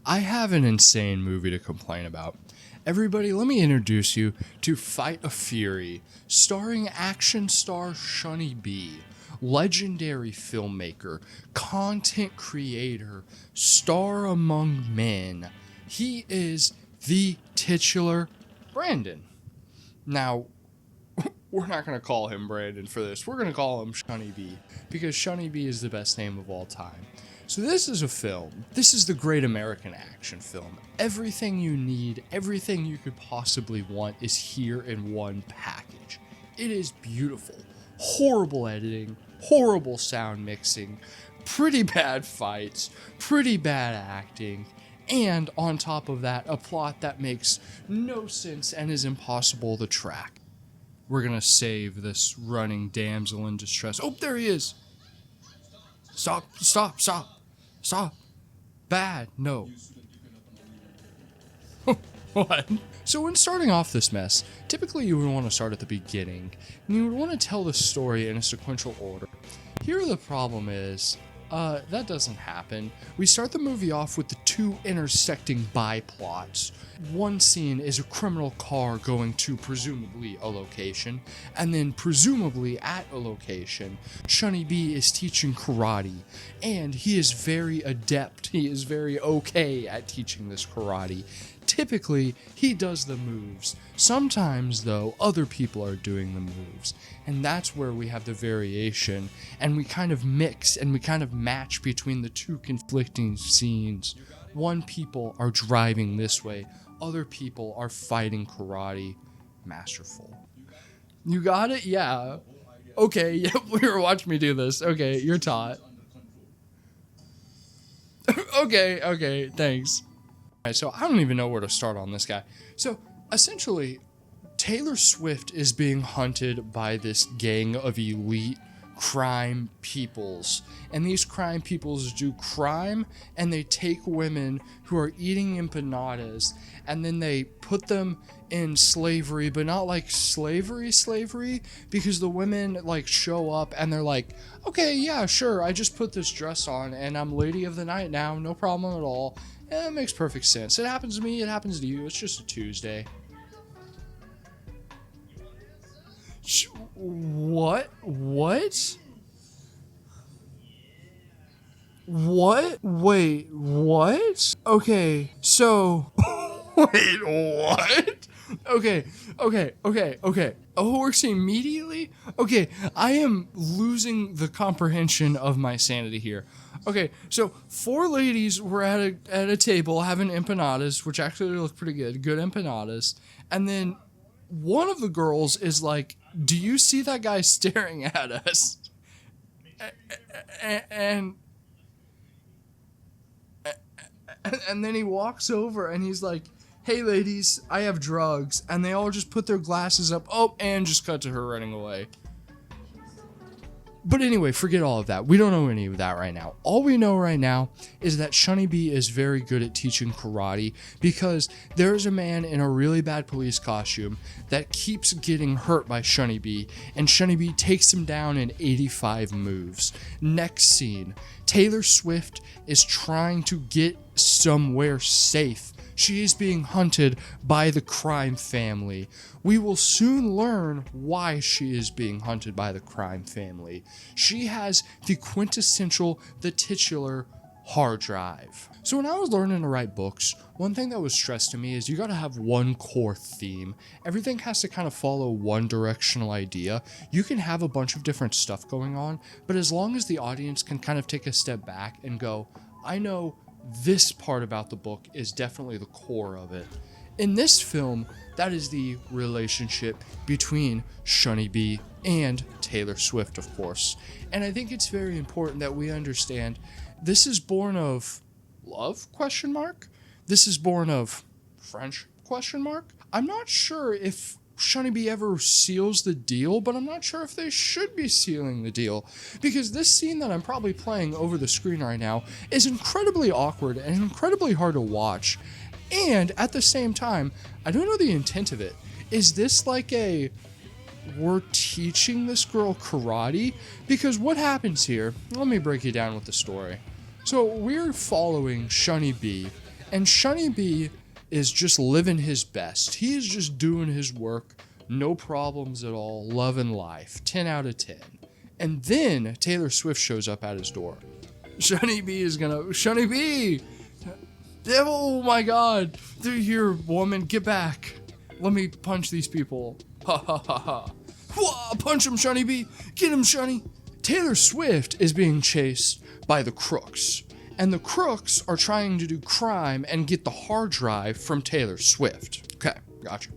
I have an insane movie to complain about. Everybody, let me introduce you to Fight of Fury, starring action star Shunny B, legendary filmmaker, content creator, star among men. He is the titular Brandon. Now, we're not going to call him Brandon for this. We're going to call him Shunny B, because Shunny B is the best name of all time. So this is a film. This is the great American action film. Everything you need, everything you could possibly want is here in one package. It is beautiful. Horrible editing, horrible sound mixing, pretty bad fights, pretty bad acting, and on top of that, a plot that makes no sense and is impossible to track. We're gonna save this running damsel in distress. Oh, there he is! Stop, stop, stop, stop. Bad, no. What? So when starting off this mess, typically you would want to start at the beginning, and you would want to tell the story in a sequential order. Here the problem is, that doesn't happen. We start the movie off with the two intersecting bi-plots. One scene is a criminal car going to presumably a location, and then presumably at a location, Shunny B is teaching karate, and he is very adept. He is very okay at teaching this karate. Typically, he does the moves. Sometimes, though, other people are doing the moves. And that's where we have the variation. And we kind of mix and we kind of match between the two conflicting scenes. One people are driving this way. Other people are fighting karate. Masterful. You got it? Yeah. Okay, yep, you were watching me do this. Okay, you're taught. Okay, thanks. So I don't even know where to start on this guy. So essentially, Taylor Swift is being hunted by this gang of elite crime peoples. And these crime peoples do crime, and they take women who are eating empanadas, and then they put them in slavery, but not like slavery, because the women like show up and they're like, okay, yeah, sure, I just put this dress on and I'm lady of the night now, no problem at all. It makes perfect sense. It happens to me, it happens to you. It's just a Tuesday. What? What? What? Wait, what? Okay, so... Wait, what? Okay. Oh, works immediately? Okay, I am losing the comprehension of my sanity here. Okay, so 4 ladies were at a table having empanadas, which actually look pretty good empanadas, and then one of the girls is like, do you see that guy staring at us? And then he walks over and he's like, hey ladies, I have drugs, and they all just put their glasses up, and just cut to her running away. But anyway, forget all of that. We don't know any of that right now. All we know right now is that Shunny B is very good at teaching karate, because there's a man in a really bad police costume that keeps getting hurt by Shunny B, and Shunny B takes him down in 85 moves. Next scene, Taylor Swift is trying to get somewhere safe. She is being hunted by the crime family. We will soon learn why she is being hunted by the crime family. She has the quintessential, the titular hard drive. So when I was learning to write books, one thing that was stressed to me is you gotta have one core theme. Everything has to kind of follow one directional idea. You can have a bunch of different stuff going on, but as long as the audience can kind of take a step back and go, I know this part about the book is definitely the core of it. In this film, that is the relationship between Shunny B and Taylor Swift, of course. And I think it's very important that we understand this is born of love, ? This is born of French, ? I'm not sure if Shunny B ever seals the deal, but I'm not sure if they should be sealing the deal, because this scene that I'm probably playing over the screen right now is incredibly awkward and incredibly hard to watch, and at the same time, I don't know the intent of it. Is this like a, we're teaching this girl karate? Because what happens here, let me break you down with the story. So we're following Shunny B, And Shunny B is just living his best. He is just doing his work, no problems at all, loving life, 10 out of 10. And then Taylor Swift shows up at his door. Shunny B! Oh my god! They're here, woman, get back. Let me punch these people. Ha ha ha ha. Whoa, punch him, Shunny B! Get him, Shunny! Taylor Swift is being chased by the crooks. And the crooks are trying to do crime and get the hard drive from Taylor Swift. Okay, gotcha.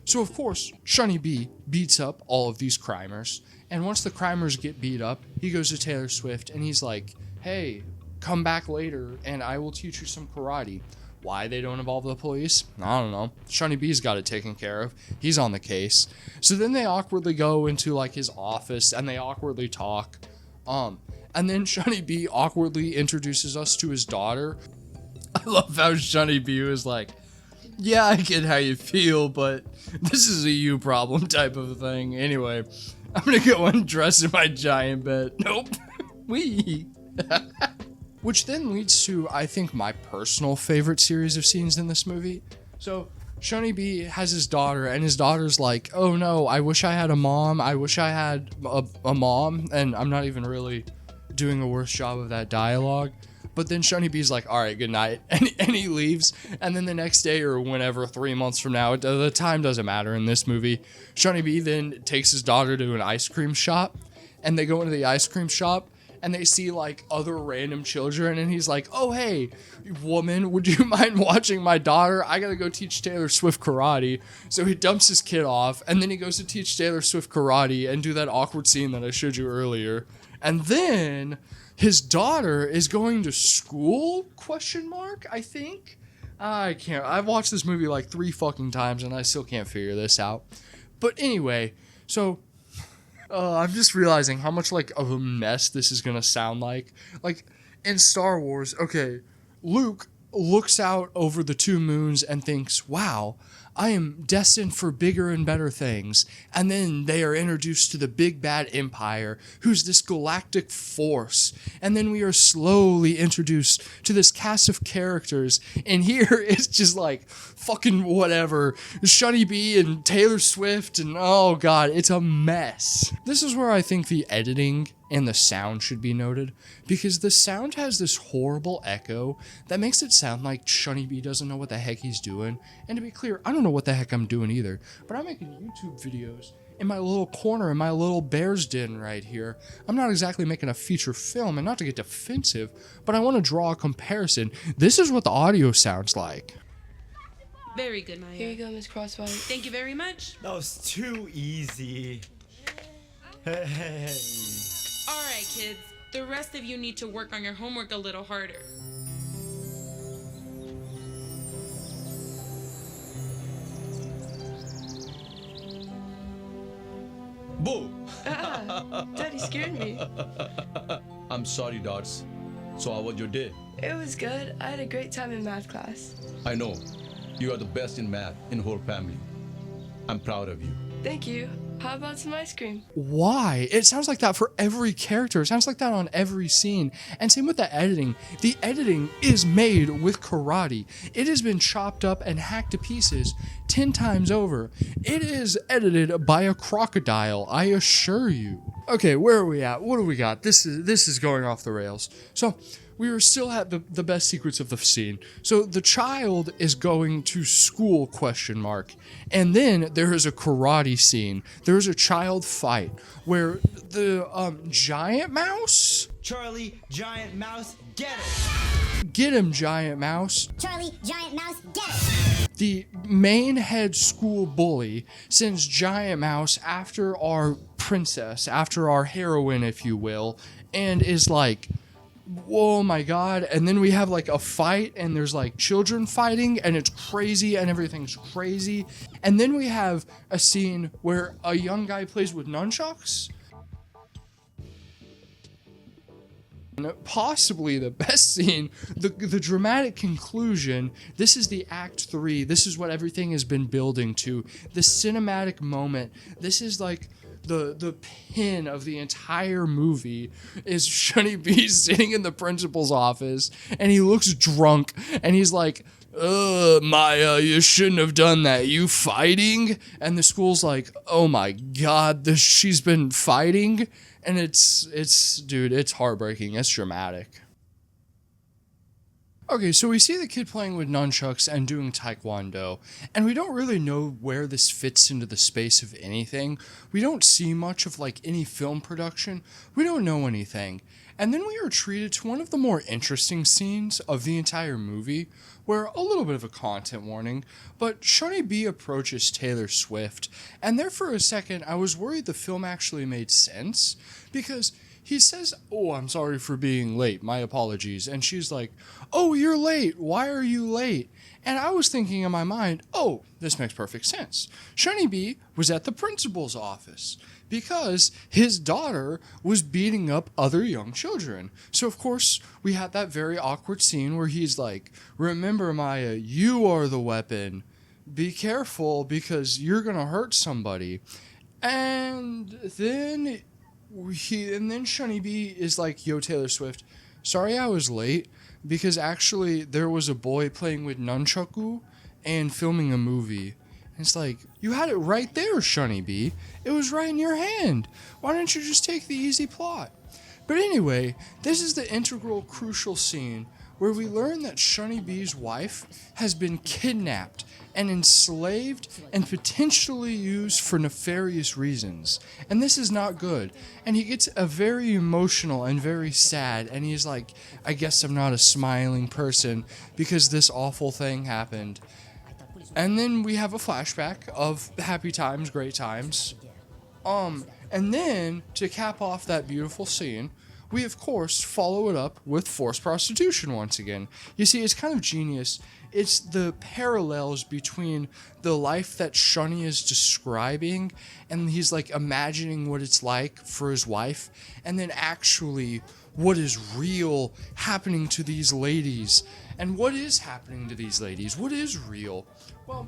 So of course, Shunny B beats up all of these crimers. And once the crimers get beat up, he goes to Taylor Swift and he's like, hey, come back later and I will teach you some karate. Why they don't involve the police? I don't know. Shunny B's got it taken care of. He's on the case. So then they awkwardly go into like his office and they awkwardly talk. And then Shunny B awkwardly introduces us to his daughter. I love how Shunny B was like, yeah, I get how you feel, but this is a you problem type of thing. Anyway, I'm gonna go undress in my giant bed. Nope. Wee. Which then leads to, I think, my personal favorite series of scenes in this movie. So, Shunny B has his daughter, and his daughter's like, oh no, I wish I had a mom. I wish I had a mom. And I'm not even really doing a worse job of that dialogue. But then Shunny B's like, all right, good night. And he leaves. And then the next day or whenever, 3 months from now, the time doesn't matter in this movie. Shunny B then takes his daughter to an ice cream shop. And they go into the ice cream shop. And they see like other random children. And he's like, oh, hey, woman, would you mind watching my daughter? I got to go teach Taylor Swift karate. So he dumps his kid off. And then he goes to teach Taylor Swift karate and do that awkward scene that I showed you earlier. And then his daughter is going to school? ? I think. I can't. I've watched this movie like 3 fucking times and I still can't figure this out. But anyway, so I'm just realizing how much like of a mess this is gonna sound like. Like in Star Wars, okay, Luke looks out over the 2 moons and thinks, wow, I am destined for bigger and better things. And then they are introduced to the big bad Empire, who's this galactic force. And then we are slowly introduced to this cast of characters. And here it's just like fucking whatever. Shunny B and Taylor Swift and oh god, it's a mess. This is where I think the editing and the sound should be noted, because the sound has this horrible echo that makes it sound like Shunny B doesn't know what the heck he's doing. And to be clear, I don't know what the heck I'm doing either, but I'm making YouTube videos in my little corner, in my little bear's den right here. I'm not exactly making a feature film, and not to get defensive, but I want to draw a comparison. This is what the audio sounds like. Very good, Maya. Here you go, Miss Crosswhite. Thank you very much. That was too easy. Hey. All right, kids. The rest of you need to work on your homework a little harder. Boo! Daddy scared me. I'm sorry, Dots. So how was your day? It was good. I had a great time in math class. I know. You are the best in math in whole family. I'm proud of you. Thank you. How about some ice cream? Why? It sounds like that for every character. It sounds like that on every scene. And same with the editing. The editing is made with karate. It has been chopped up and hacked to pieces 10 times over. It is edited by a crocodile, I assure you. Okay, where are we at? What do we got? This is going off the rails. So we were still at the best secrets of the scene. So the child is going to school, ? And then there is a karate scene. There is a child fight where the giant mouse? Charlie, giant mouse, get it! Get him, giant mouse. Charlie, giant mouse, get it! The main head school bully sends Giant Mouse after our princess, after our heroine, if you will, and is like, oh my god. And then we have like a fight and there's like children fighting and it's crazy and everything's crazy. And then we have a scene where a young guy plays with nunchucks. Possibly the best scene, the dramatic conclusion. This is the act 3. This is what everything has been building to. The cinematic moment. This is like the pin of the entire movie is Shunny B sitting in the principal's office, and he looks drunk, and he's like, Maya, you shouldn't have done that. You fighting? And the school's like, oh my god, she's been fighting? And dude, it's heartbreaking. It's dramatic. Okay, so we see the kid playing with nunchucks and doing taekwondo, and we don't really know where this fits into the space of anything. We don't see much of like any film production. We don't know anything. And then we are treated to one of the more interesting scenes of the entire movie, where a little bit of a content warning, but Shunny B approaches Taylor Swift, and there for a second I was worried the film actually made sense, because he says, oh, I'm sorry for being late, my apologies, and she's like, oh, you're late, why are you late? And I was thinking in my mind, oh, this makes perfect sense. Shunny B was at the principal's office because his daughter was beating up other young children. So, of course, we had that very awkward scene where he's like, remember, Maya, you are the weapon. Be careful because you're going to hurt somebody. And then Shunny B is like, yo, Taylor Swift, sorry I was late because actually there was a boy playing with nunchaku and filming a movie. And it's like, you had it right there, Shunny B. It was right in your hand. Why don't you just take the easy plot? But anyway, this is the integral, crucial scene where we learn that Shunny B's wife has been kidnapped and enslaved and potentially used for nefarious reasons. And this is not good. And he gets a very emotional and very sad, and he's like, I guess I'm not a smiling person because this awful thing happened. And then we have a flashback of happy times, great times. And then, to cap off that beautiful scene, we of course follow it up with forced prostitution once again. You see, it's kind of genius. It's the parallels between the life that Shunny is describing, and he's like imagining what it's like for his wife, and then actually what is real happening to these ladies. And what is happening to these ladies? What is real? Well,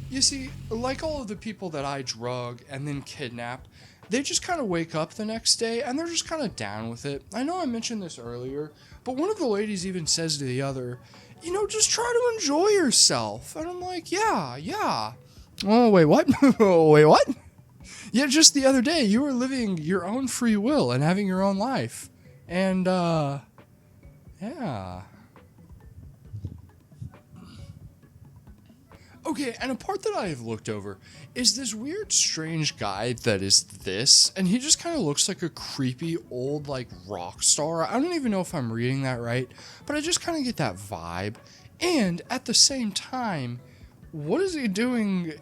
you see, like all of the people that I drug and then kidnap, they just kind of wake up the next day and they're just kind of down with it. I know I mentioned this earlier, but one of the ladies even says to the other, you know, just try to enjoy yourself. And I'm like, yeah. Oh, wait, what? Wait, what? Yeah, just the other day, you were living your own free will and having your own life. And, yeah. Okay, and a part that I have looked over is this weird, strange guy that is this, and he just kind of looks like a creepy old, like, rock star. I don't even know if I'm reading that right, but I just kind of get that vibe. And at the same time, what is he doing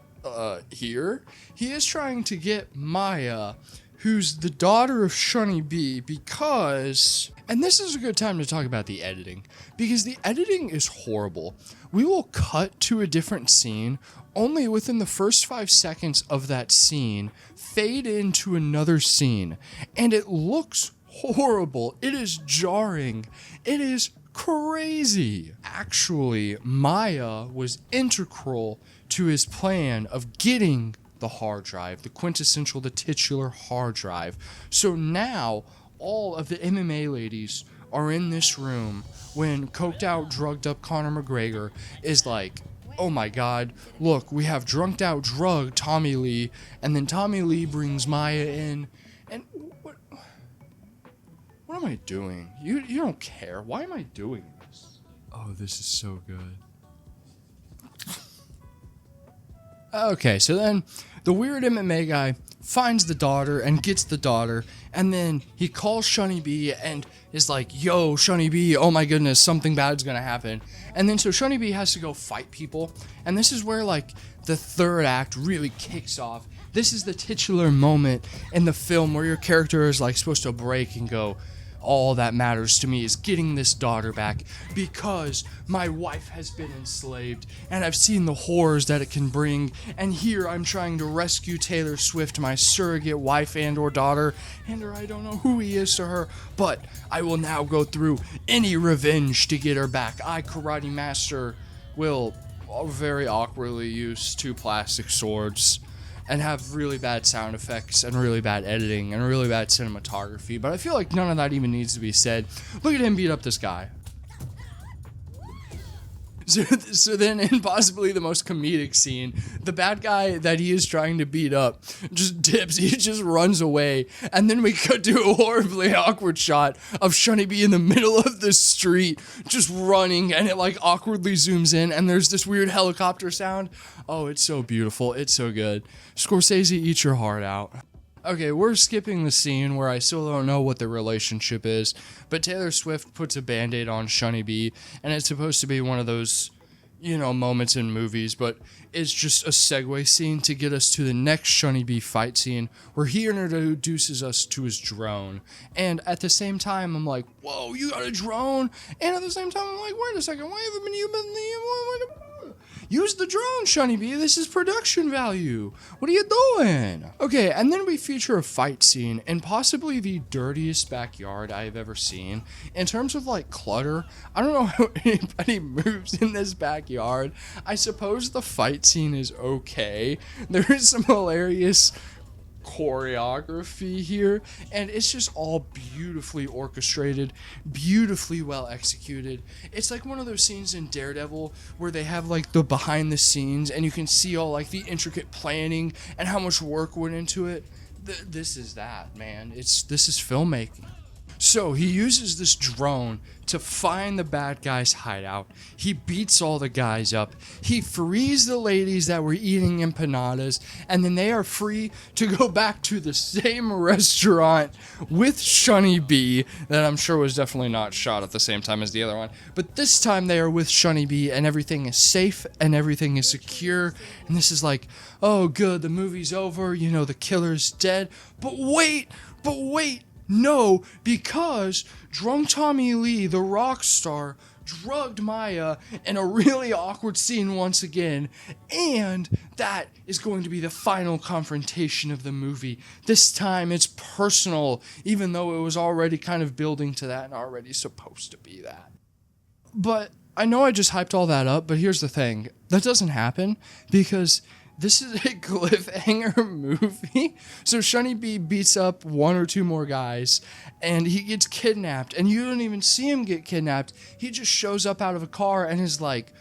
here? He is trying to get Maya, who's the daughter of Shunny B, because... And this is a good time to talk about the editing, because the editing is horrible. We will cut to a different scene, only within the first 5 seconds of that scene, fade into another scene, and it looks horrible. It is jarring. It is crazy. Actually, Maya was integral to his plan of getting the hard drive, the quintessential, the titular hard drive. So now, all of the MMA ladies are in this room when coked out, drugged up Conor McGregor is like, oh my god, look, we have drunked out, drugged Tommy Lee, and then Tommy Lee brings Maya in, and what am I doing? You don't care. Why am I doing this? Oh, this is so good. Okay, so then the weird MMA guy finds the daughter and gets the daughter, and then he calls Shunny B and is like, yo, Shunny B, oh my goodness, something bad's gonna happen. And then so Shunny B has to go fight people, and this is where like the third act really kicks off. This is the titular moment in the film where your character is like supposed to break and go, all that matters to me is getting this daughter back because my wife has been enslaved and I've seen the horrors that it can bring, and here I'm trying to rescue Taylor Swift, my surrogate wife and or daughter, and I don't know who he is to her, but I will now go through any revenge to get her back. I, Karate Master, will very awkwardly use 2 plastic swords and have really bad sound effects and really bad editing and really bad cinematography, but I feel like none of that even needs to be said. Look at him beat up this guy. So then, in possibly the most comedic scene, the bad guy that he is trying to beat up just dips. He just runs away, and then we cut to a horribly awkward shot of Shunny B in the middle of the street, just running, and it like awkwardly zooms in, and there's this weird helicopter sound. Oh, it's so beautiful. It's so good. Scorsese, eat your heart out. Okay, we're skipping the scene where I still don't know what the relationship is, but Taylor Swift puts a band-aid on Shunny B, and it's supposed to be one of those, moments in movies, but it's just a segue scene to get us to the next Shunny B fight scene where he introduces us to his drone. And at the same time, I'm like, whoa, you got a drone? And at the same time, I'm like, wait a second, why haven't you been use the drone, Shunny B. This is production value. What are you doing? Okay, and then we feature a fight scene in possibly the dirtiest backyard I've ever seen. In terms of like clutter, I don't know how anybody moves in this backyard. I suppose the fight scene is okay. There is some hilarious choreography here, and it's just all beautifully orchestrated, beautifully well executed. It's like one of those scenes in Daredevil where they have like the behind the scenes and you can see all like the intricate planning and how much work went into it. This is that, man. This is filmmaking. So he uses this drone to find the bad guy's hideout. He beats all the guys up. He frees the ladies that were eating empanadas, and then they are free to go back to the same restaurant with Shunny B, that I'm sure was definitely not shot at the same time as the other one. But this time they are with Shunny B, and everything is safe and everything is secure. And this is like, oh good, the movie's over, the killer's dead. But wait. No, because drunk Tommy Lee, the rock star, drugged Maya in a really awkward scene once again, and that is going to be the final confrontation of the movie. This time it's personal, even though it was already kind of building to that and already supposed to be that. But I know I just hyped all that up, but here's the thing. That doesn't happen because this is a cliffhanger movie. So Shunny B beats up one or two more guys and he gets kidnapped, and you don't even see him get kidnapped. He just shows up out of a car and is like,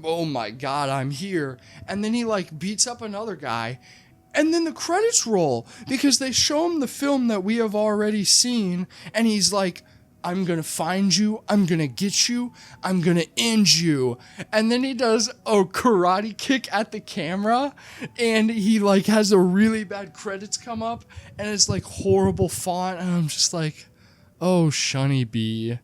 oh my God, I'm here. And then he like beats up another guy, and then the credits roll because they show him the film that we have already seen, and he's like, I'm gonna find you, I'm gonna get you, I'm gonna end you. And then he does a karate kick at the camera, and he like has a really bad credits come up, and it's like horrible font, and I'm just like, oh, Shunny B.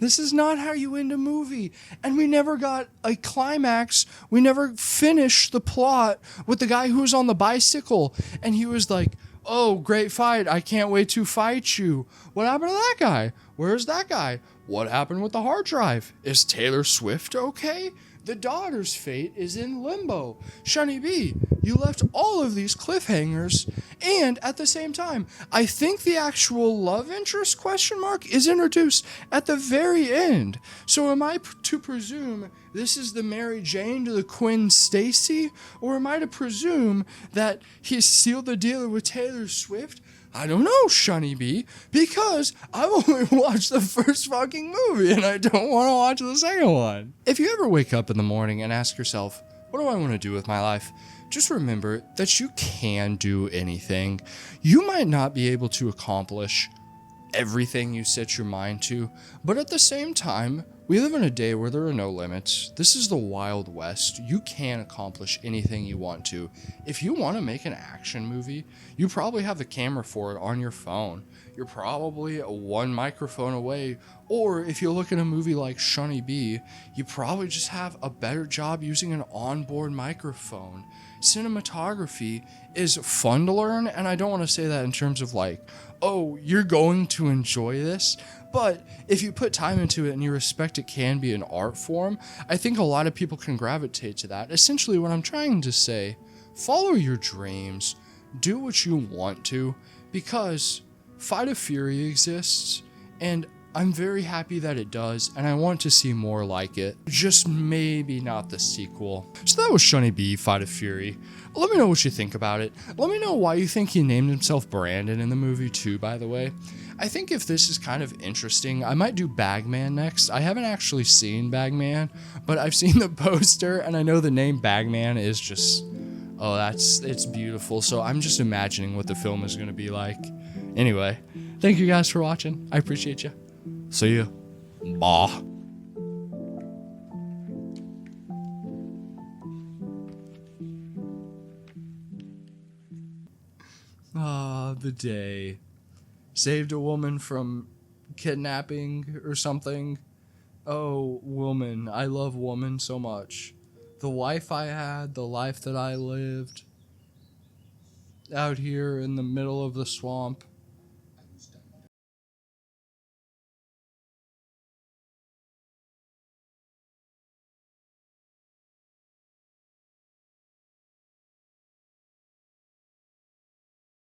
This is not how you end a movie. And we never got a climax. We never finished the plot with the guy who was on the bicycle. And he was like, oh, great fight. I can't wait to fight you. What happened to that guy? Where's that guy? What happened with the hard drive? Is Taylor Swift okay? The daughter's fate is in limbo. Shunny B, you left all of these cliffhangers, and at the same time, I think the actual love interest question mark is introduced at the very end. So am I to presume this is the Mary Jane to the Gwen Stacy, or am I to presume that he sealed the deal with Taylor Swift? I don't know, Shunny B, because I've only watched the first fucking movie and I don't want to watch the second one. If you ever wake up in the morning and ask yourself, what do I want to do with my life? Just remember that you can do anything. You might not be able to accomplish everything you set your mind to, but at the same time, we live in a day where there are no limits. This is the Wild West. You can accomplish anything you want to. If you want to make an action movie, you probably have the camera for it on your phone. You're probably one microphone away. Or if you look at a movie like Shunny B, you probably just have a better job using an onboard microphone. Cinematography is fun to learn, and I don't want to say that in terms of like, oh, you're going to enjoy this. But if you put time into it and you respect it can be an art form, I think a lot of people can gravitate to that. Essentially what I'm trying to say, follow your dreams, do what you want to, because Fight of Fury exists, and I'm very happy that it does, and I want to see more like it. Just maybe not the sequel. So that was Shunny B, Fight of Fury. Let me know what you think about it. Let me know why you think he named himself Brandon in the movie too, by the way. I think if this is kind of interesting, I might do Bagman next. I haven't actually seen Bagman, but I've seen the poster, and I know the name Bagman is just, oh, it's beautiful. So I'm just imagining what the film is going to be like. Anyway, thank you guys for watching. I appreciate you. See ya. Bye. Ah, the day. Saved a woman from kidnapping or something. Oh, woman. I love woman so much. The wife I had, the life that I lived. Out here in the middle of the swamp.